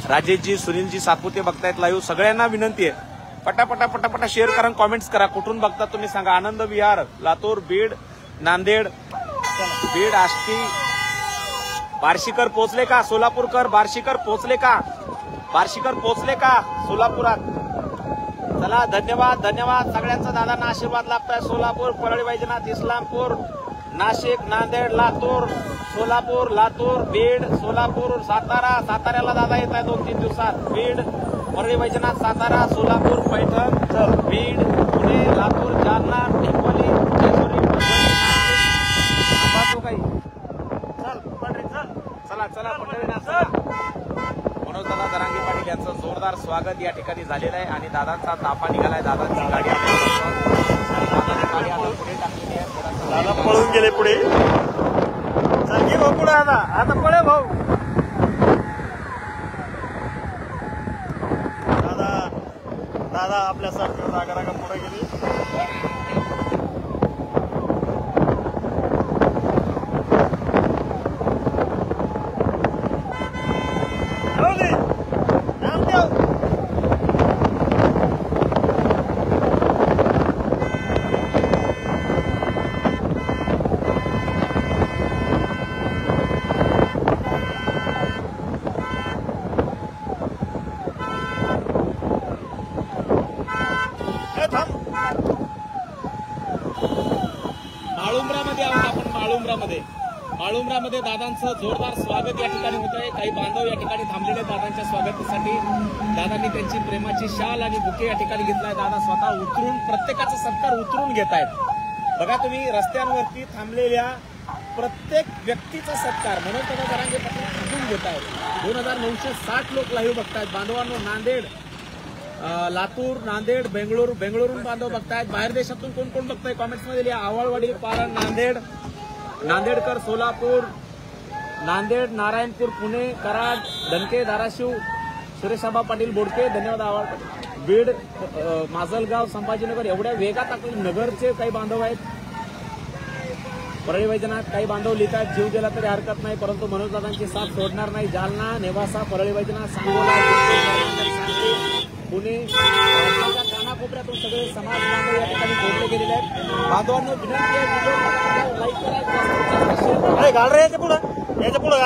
B: राजेशजी, सुनीलजी सातपुते बघतायत लाईव्ह. सगळ्यांना विनंती आहे, पटापटा शेअर करा, कॉमेंट्स करा. कुठून बघता तुम्ही सांगा. आनंद विहार, लातूर, बीड, नांदेड, बीड, आष्टी, बार्शीकर पोहोचले का? सोलापूरकर बार्शीकर पोहोचले का? बार्शीकर पोहोचले का सोलापुरात? चला, धन्यवाद सगळ्यांचा. दादांना आशीर्वाद लाभताय. सोलापूर, परळी वैजनाथ, इस्लामपूर, नाशिक, नांदेड, लातूर, सोलापूर, लातूर, बीड, सोलापूर, साताऱ्याला दादा येत आहे 2-3 दिवसात. बीड, परळी वैजनाथ, सातारा, सोलापूर, पैठण, बीड, पुणे, लातूर, जालना, हिंगोली, जेजुरी, चला पंढरीनाथ. मनोजदादा जरांगे पाटील यांचं जोरदार स्वागत या ठिकाणी झालेलं आहे आणि दादांचा ताफा निघालाय. दादांची गाडी आणि दादांची गाडी आता पुढे टाकलेली आहे.
A: दादा पळून गेले पुढे. चल घे भाऊ पुढे. आता पळे भाऊ. दादा आपल्यासारखं रागा पुढे गेले. माळुंब्रामध्ये दादांचं जोरदार स्वागत या ठिकाणी होत आहे. काही बांधव या ठिकाणी थांबलेले दादांच्या स्वागतासाठी. दादांनी त्यांची प्रेमाची शाल आणि बुके या ठिकाणी घेतलाय. दादा स्वतः उतरून प्रत्येकाचा सत्कार उतरून घेत आहेत. बघा तुम्ही रस्त्यांवरती थांबलेल्या प्रत्येक व्यक्तीचा सत्कार मनोजदादा जरांगे पाटील उतरून घेत आहेत. 2960 लोक लाईव्ह बघतायत. बांधवांनो, नांदेड, लातूर, नांदेड, बेंगळुरून बांधव बघतायत. बाहेर देशातून कोण कोण बघताय कॉमेंट्समध्ये लिहा. आवळवाडी, पारण, नांदेडकर, सोलापूर, नांदेड, नारायणपूर, पुणे, कराड, दणके, धाराशिव, सुरेशाबा पाटील बोडके, धन्यवाद. आवाळ, बीड, माजलगाव, संभाजीनगर, एवढ्या वेगात आपले नगरचे काही बांधव आहेत. परळी वैजनाथ काही बांधव लिहितात. जीव गेला तरी हरकत नाही, परंतु मनोजदादांची साथ सोडणार नाही. जालना, नेवासा, परळी वैजनाथ, सांगोला, पुणे, राज्याच्या कानाकोपऱ्यातून सगळे समाज बांधव या ठिकाणी जोडले गेलेले आहेत. बांधवांनो विनंती आहे, व्हिडिओ लाईक करा, घाल रे याच्या पुढं घाल याच्या पुढं.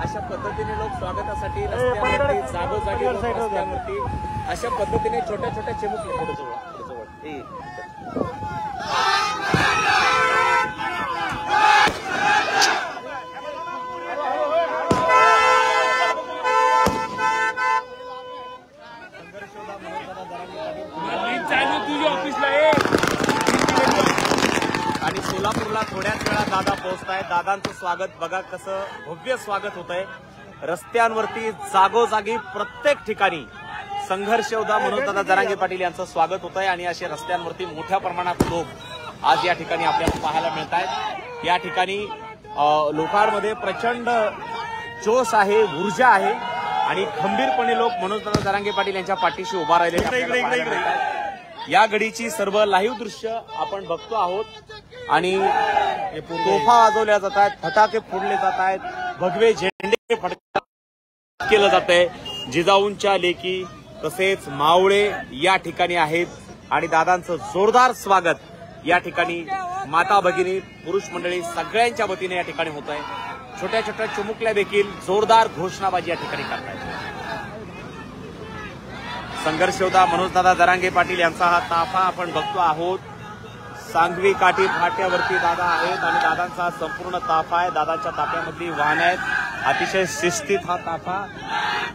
A: अशा पद्धतीने लोक स्वागतासाठी रस्त्यावरती जागोजागी लोक रस्त्यावरती अशा पद्धतीने छोट्या छोट्या चिमुकल्या पुढे जवळ आणि सोलापूरला थोड्याच वेळात दादा पोहोचतायत. दादांचं स्वागत बघा कसं भव्य स्वागत होत आहे. रस्त्यांवरती जागोजागी प्रत्येक ठिकाणी संघर्ष योद्धा मनोजदादा जरांगे पाटील यांचं स्वागत होत आहे आणि असे रस्त्यांवरती मोठ्या प्रमाणात लोक आज या ठिकाणी आपल्याला पाहायला मिळत आहेत. या ठिकाणी लोकांमध्ये प्रचंड जोश आहे, ऊर्जा आहे आणि खंबीरपणे लोक मनोजदादा जरांगे पाटील यांच्या पाठीशी उभा राहिले. या घडीची सर्व लाईव्ह दृश्य आपण बघतो आहोत आणि तोफा वाजवल्या जात आहेत, फटाके फोडले जात आहेत, भगवे झेंडे फडकवले केलं जात आहे. जिजाऊंच्या लेकी तसेच मावळे या ठिकाणी आहेत आणि दादांचं जोरदार स्वागत या ठिकाणी माता भगिनी पुरुष मंडळी सगळ्यांच्या वतीने या ठिकाणी होत आहे. छोट्या छोट्या चिमुकल्या देखील जोरदार घोषणाबाजी या ठिकाणी करतायत. संघर्ष योद्धा मनोजदादा जरांगे पाटील यांचा हा ताफा आपण बघतो आहोत. सांगवी काठी फाट्यावरती दादा आहेत आणि दादांचा संपूर्ण ताफा आहे. दादांच्या ताफ्यामधली वाहनं आहेत. अतिशय शिस्तीत हा ताफा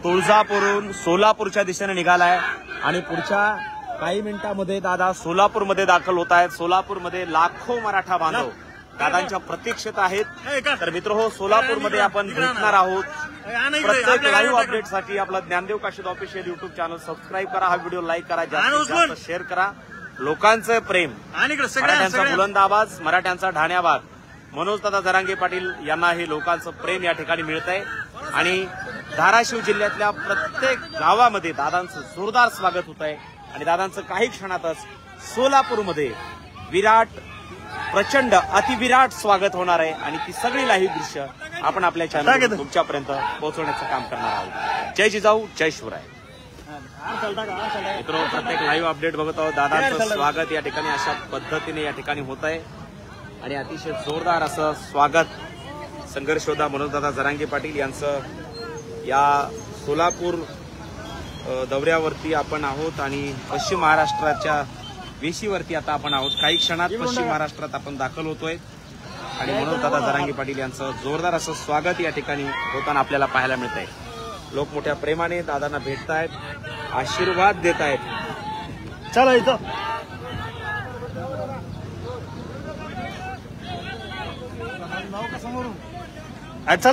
A: तुळजापूरहून सोलापूरच्या दिशेने निघालाय आणि पुढच्या काही मिनिटांमध्ये दादा सोलापूरमध्ये दाखल होत आहेत. सोलापूरमध्ये लाखो मराठा बांधव दादांच्या प्रतीक्षेत आहेत. तर मित्रहो, सोलापूरमध्ये आपण भेटणार आहोत. प्रत्येक लाईव्ह अपडेटसाठी आपला Dnyandev Kashid official YouTube channel subscribe करा, हा व्हिडिओ लाईक करा, जास्तीत जास्त शेअर करा. लोकांचं प्रेम, मराठ्यांचा बुलंद आवाज, मराठ्यांचा ढाण्यावाद, मनोजदादा जरांगे पाटील यांना हे लोकांचं प्रेम या ठिकाणी मिळत आहे आणि धाराशिव जिल्ह्यातल्या प्रत्येक गावामध्ये दादांचं जोरदार स्वागत होत आहे आणि दादांचं काही क्षणातच सोलापूरमध्ये विराट, प्रचंड, अतिविराट स्वागत होणार आहे आणि ती सगळी लाईव्ह दृश्य आपण आपल्या चॅनल तुमच्यापर्यंत पोहोचवण्याचं काम करणार आहोत. जय जिजाऊ, जय शिवराय. मित्रांनो, प्रत्येक लाईव्ह अपडेट बघत आहोत. दादांचं स्वागत या ठिकाणी अशा पद्धतीने या ठिकाणी होत आहे आणि अतिशय जोरदार असं स्वागत संघर्ष योद्धा मनोजदादा जरांगे पाटील यांचं या सोलापूर दौऱ्यावरती आपण आहोत आणि पश्चिम महाराष्ट्राच्या वेशीवरती आता आपण आहोत. काही क्षणात पश्चिम महाराष्ट्रात आपण दाखल होतोय आणि मनोजदादा जरांगे पाटील यांचं जोरदार असं स्वागत या ठिकाणी होताना आपल्याला पाहायला मिळत आहे. लोक मोठ्या प्रेमाने दादांना भेटतायत, आशीर्वाद देत आहेत.
C: चला इथं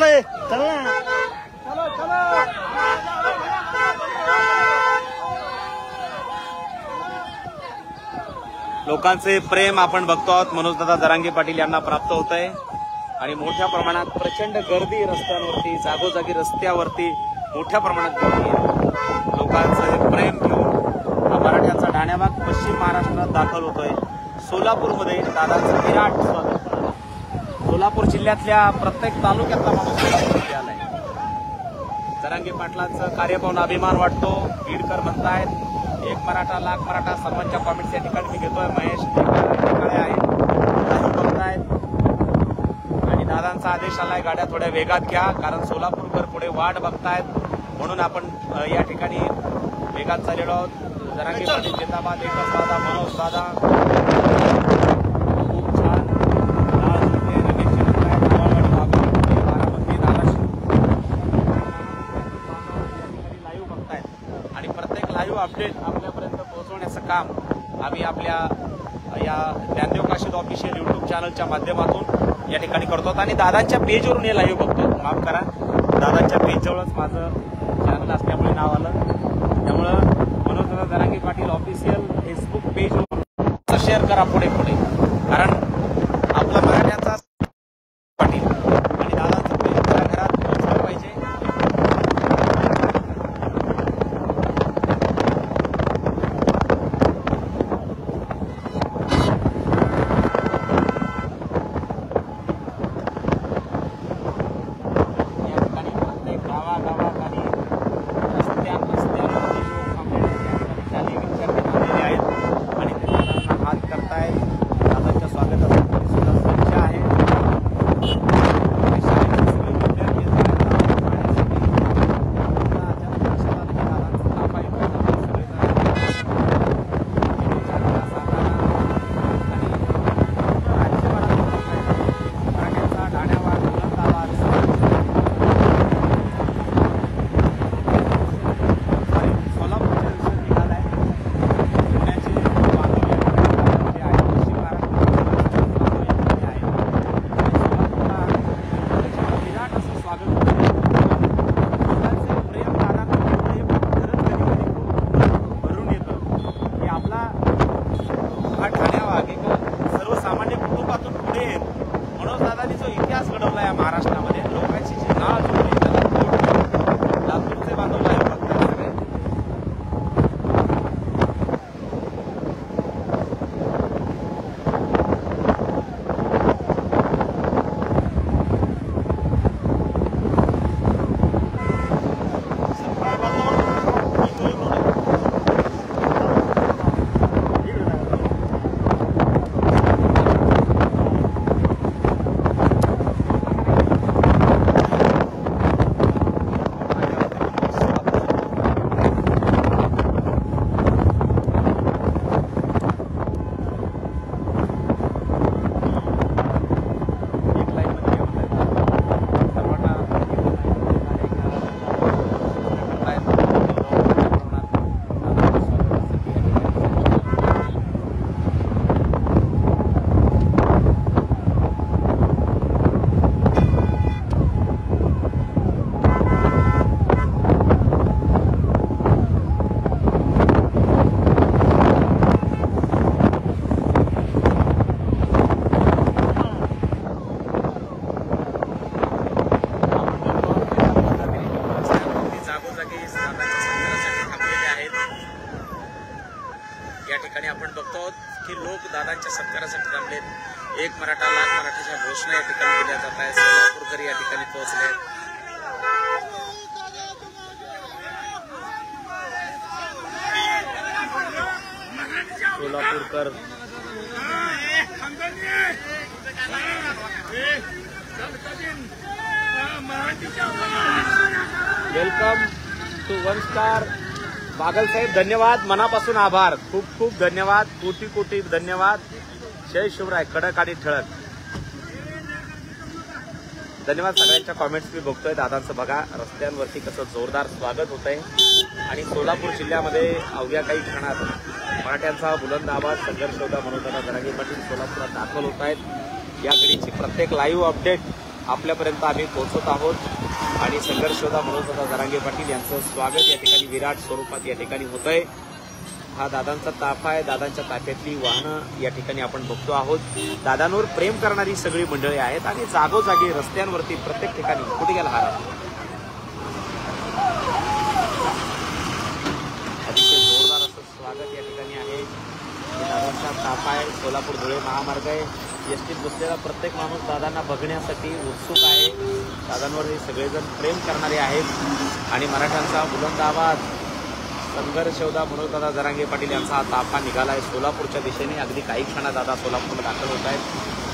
C: चला
B: लोकांचे प्रेम आपण बघतो आहोत. मनोजदादा जरांगे पाटील यांना प्राप्त होत आहे आणि मोठ्या प्रमाणात प्रचंड गर्दी रस्त्यांवरती, जागोजागी रस्त्यावरती मोठ्या प्रमाणात गर्दी आहे. लोकांचं प्रेम घेऊन हा मराठ्यांचा ढाण्याबाग पश्चिम महाराष्ट्रात दाखल होतोय. सोलापूरमध्ये दादांचं विराट स्वागत. सोलापूर जिल्ह्यातल्या प्रत्येक तालुक्यातला माणूस आलाय. जरांगे पाटलांचं कार्य पाहून अभिमान वाटतो. बीडकर म्हणतायत एक मराठा लाख मराठा, सर्वांच्या कॉमेंट्स या ठिकाणी मी घेतोय. महेश टिकाळे आहेत, बघतायत आणि दादांचा आदेश आलाय गाड्या थोड्या वेगात घ्या कारण सोलापूरकर पुढे वाट बघतायत म्हणून आपण या ठिकाणी वेगात चाललेलो आहोत. जरांगे पाटील जिंदाबाद, एकच दादा, मनोज दादा, खूप छान. बारामती, धाराशिव लाईव्ह बघतायत आणि प्रत्येक लाईव्ह अपडेट आपल्यापर्यंत पोहोचवण्याचं काम आम्ही आपल्या या ज्ञानदेव काशीद ऑफिशियल युट्यूब चॅनलच्या माध्यमातून या ठिकाणी करतो आणि दादांच्या पेजवरून हे लाईव्ह बघतो. माफ करा, दादांच्या पेजजवळच माझं चॅनल असल्यामुळे नाव आलं. त्यामुळं मनोजदादा जरांगे पाटील ऑफिशियल फेसबुक पेजवर शेअर करा पुढे पुढे कारण आपला मराठ्यांचा पाटील आणि दादांचं पेज घराघरात पोहोचलं पाहिजे. एक मराठा लाख मराठीच्या घोषणा या ठिकाणी दिल्या जात आहे. सोलापूरकर या ठिकाणी पोहोचले. Solapurkar welcome to one star. Bagal साहेब धन्यवाद, मनापासून आभार, खूप खूप धन्यवाद, कोटी कोटी धन्यवाद. जय शिवराय. कडक आणि ठळक धन्यवाद. सगळ्यांच्या कॉमेंट्स मी बघतोय. दादांचं बघा रस्त्यांवरती कसं जोरदार स्वागत होत आहे. आणि सोलापूर जिल्ह्यामध्ये अवघ्या काही क्षणात मराठ्यांचा बुलंद आवाज संघर्ष होता म्हणून दादा जरांगे पाटील सोलापुरात दाखल होत आहेत. या घडीची प्रत्येक लाईव्ह अपडेट आपल्यापर्यंत आम्ही पोहोचवत आहोत. आणि संघर्ष होता म्हणून दादा जरांगे पाटील यांचं स्वागत या ठिकाणी विराट स्वरूपात या ठिकाणी होत आहे. हा दादांचा ताफा आहे. दादांच्या ताफ्यातली वाहनं या ठिकाणी आपण बघतो आहोत. दादांवर प्रेम करणारी सगळी मंडळी आहेत आणि जागोजागी रस्त्यांवरती प्रत्येक ठिकाणी कुठे गेला हा अतिशय जोरदार असं स्वागत या ठिकाणी आहे. दादांचा ताफा आहे. सोलापूर धुळे महामार्ग आहे. एसटीत बसलेला प्रत्येक माणूस दादांना बघण्यासाठी उत्सुक आहे. दादांवर हे सगळेजण प्रेम करणारे आहेत. आणि मराठ्यांचा बुलंद आवाज संघर्ष योद्धा मनोज दादा जरांगे पाटील यांचा हा ताफा निघाला आहे सोलापूरच्या दिशेने. अगदी काही क्षणात दादा सोलापूरला दाखल होत आहेत.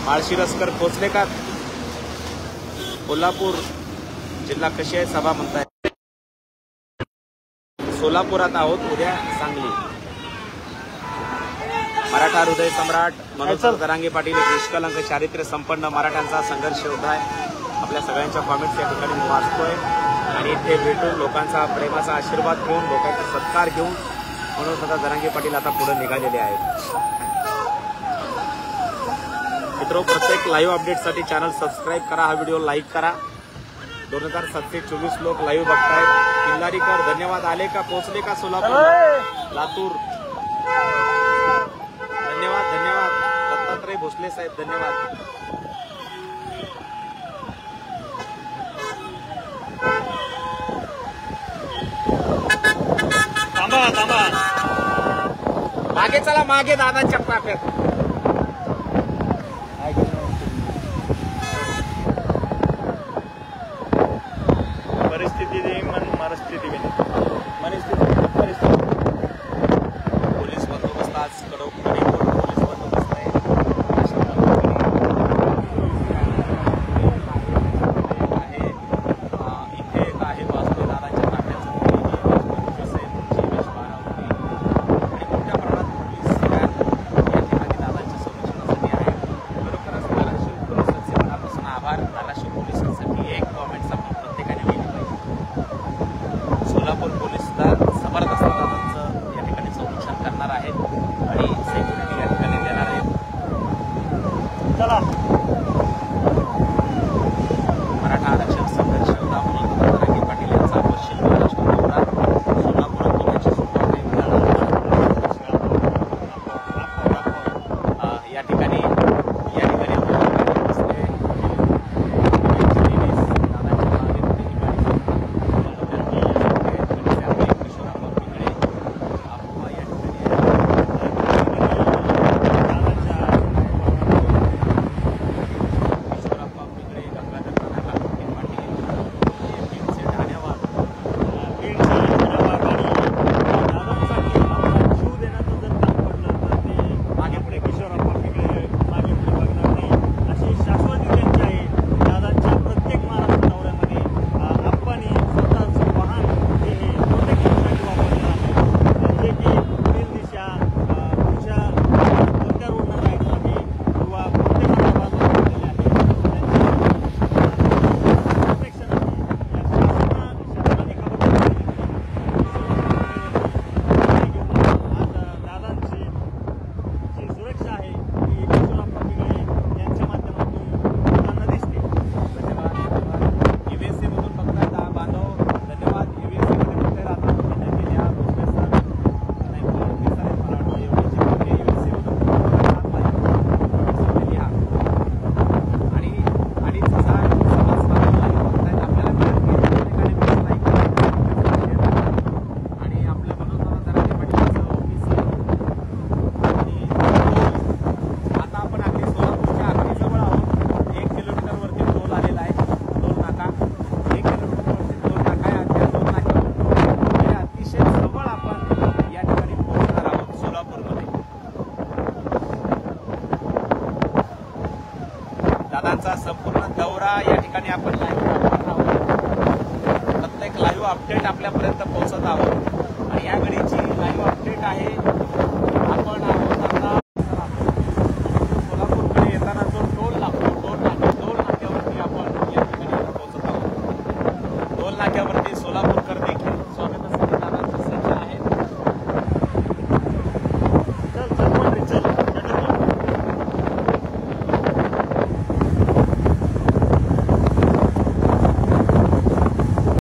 B: माळशिरसकर पोहोचले का? कोल्हापूर जिल्हा कशी आहे सभा म्हणताय? सोलापुरात आहोत. उद्या सांगली. मराठा हृदय सम्राट मनोज जरांगे पाटील एक निष्कलंक चारित्र्य संपन्न मराठ्यांचा संघर्ष योद्धा आहे. आपल्या सगळ्यांच्या कॉमेंट्स या ठिकाणी मी वाचतोय. आणि इथे भेटून लोकांचा प्रेमाचा आशीर्वाद घेऊन लोकांचा सत्कार घेऊन मनोज दादा जरांगे पाटील आता पुढे निघालेले आहेत. मित्रो, प्रत्येक लाईव्ह अपडेटसाठी चॅनल सबस्क्राईब करा. हा व्हिडिओ लाईक करा. 2724 लोक लाईव्ह बघतायत. किल्लारीकर धन्यवाद. आले का? पोहोचले का सोलापूर? लातूर धन्यवाद. धन्यवाद. दत्तात्रय भोसले साहेब धन्यवाद. मागे चला, मागे दादांच्या ताफ्यात.
D: परिस्थिती मनस्थिती
B: पोलीस बंदोबस्त आज कडकपणे पोलीस बंदोबस्त आहे. अशा आहे. इथे एक आहे वासुदेव दादांच्या ताफ्याचं आणि मोठ्या प्रमाणात पोलीस या ठिकाणी दादांच्या संरक्षणासाठी आहे. खरोखरच धाराशिव पोलिसांचे मनापासून आभार. धाराशिव पोलिसांसाठी एक कॉमेंट्स आपण प्रत्येकाने लिहिली पाहिजे. अपडेट आपल्यापर्यंत पोहोचत आहोत आणि या घडीची लाईव्ह अपडेट आहे. आपण आता सोलापूरकडे येताना जो टोल लागतो टोल नाक्यावरती आपण या ठिकाणी पोहोचत आहोत. टोल नाक्यावरती सोलापूर